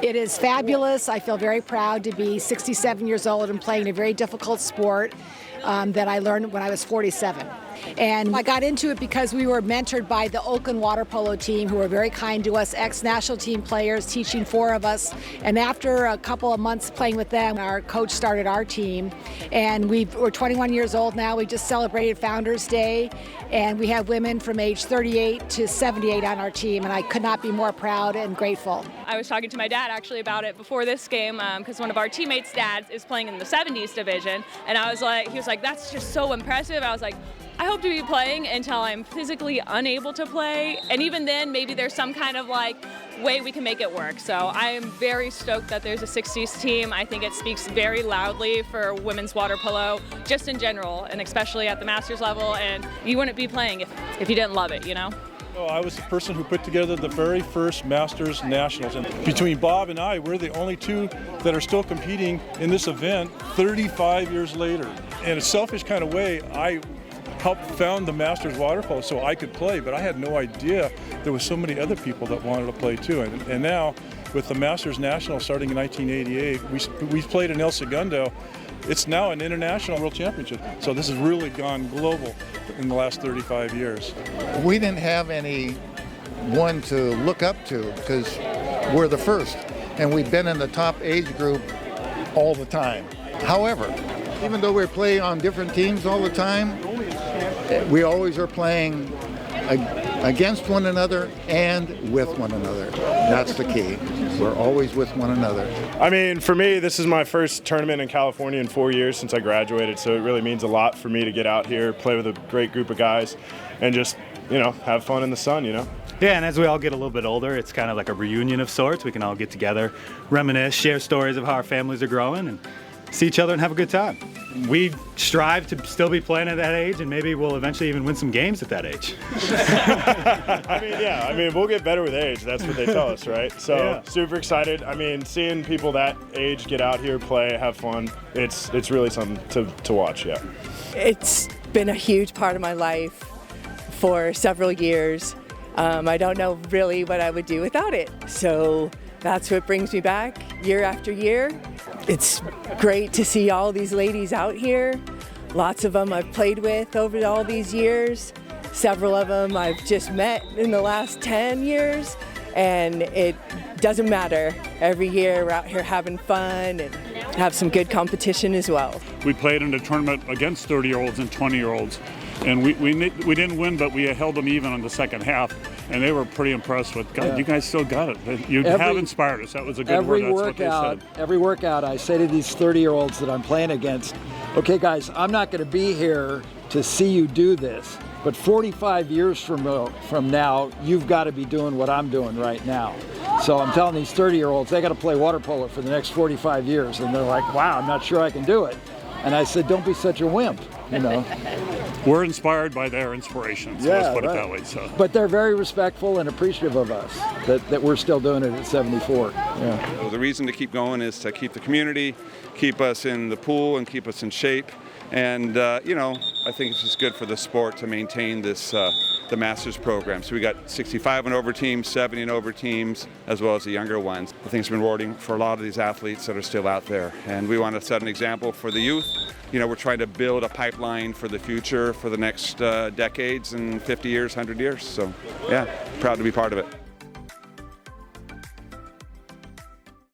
It is fabulous. I feel very proud to be 67 years old and playing a very difficult sport that I learned when I was 47. And I got into it because we were mentored by the Oakland water polo team, who were very kind to us, ex-national team players, teaching 4 of us. And after a couple of months playing with them, our coach started our team. And we're 21 years old now. We just celebrated Founders Day. And we have women from age 38 to 78 on our team. And I could not be more proud and grateful. I was talking to my dad actually about it before this game because one of our teammates' dads is playing in the 70s division. And he was like, that's just so impressive. I was like, I hope to be playing until I'm physically unable to play. And even then, maybe there's some kind of way we can make it work. So I am very stoked that there's a 60s team. I think it speaks very loudly for women's water polo, just in general, and especially at the Masters level. And you wouldn't be playing if you didn't love it, you know? Oh, I was the person who put together the very first Masters Nationals. And between Bob and I, we're the only 2 that are still competing in this event 35 years later. In a selfish kind of way, I helped found the Masters water polo so I could play, but I had no idea there was so many other people that wanted to play too. And now, with the Masters National starting in 1988, we played in El Segundo. It's now an international world championship. So this has really gone global in the last 35 years. We didn't have anyone to look up to because we're the first, and we've been in the top age group all the time. However, even though we play on different teams all the time, we always are playing against one another and with one another. That's the key. We're always with one another. I mean, for me, this is my first tournament in California in 4 years since I graduated, so it really means a lot for me to get out here, play with a great group of guys, and just, have fun in the sun, Yeah, and as we all get a little bit older, it's kind of like a reunion of sorts. We can all get together, reminisce, share stories of how our families are growing, and see each other and have a good time. We strive to still be playing at that age, and maybe we'll eventually even win some games at that age. I mean, we'll get better with age. That's what they tell us, right? So, yeah. Super excited. I mean, seeing people that age get out here, play, have fun, it's really something to watch, yeah. It's been a huge part of my life for several years. I don't know really what I would do without it. So that's what brings me back year after year. It's great to see all these ladies out here. Lots of them I've played with over all these years. Several of them I've just met in the last 10 years. And it doesn't matter. Every year we're out here having fun and have some good competition as well. We played in a tournament against 30-year-olds and 20-year-olds. And we didn't win, but we held them even on the second half. And they were pretty impressed with, God, you guys still got it. You have inspired us. That was a good word. That's what they said. Every workout, I say to these 30-year-olds that I'm playing against, okay, guys, I'm not going to be here to see you do this. But 45 years from now, you've got to be doing what I'm doing right now. So I'm telling these 30-year-olds, they got to play water polo for the next 45 years. And they're like, wow, I'm not sure I can do it. And I said, don't be such a wimp, We're inspired by their inspiration, so let's put it that way. So. But they're very respectful and appreciative of us, that we're still doing it at 74. Yeah. Well, the reason to keep going is to keep the community, keep us in the pool, and keep us in shape. And, I think it's just good for the sport to maintain this, the Masters program. So we got 65 and over teams, 70 and over teams, as well as the younger ones. I think it's been rewarding for a lot of these athletes that are still out there. And we want to set an example for the youth. We're trying to build a pipeline for the future, for the next decades and 50 years, 100 years. So, yeah, proud to be part of it.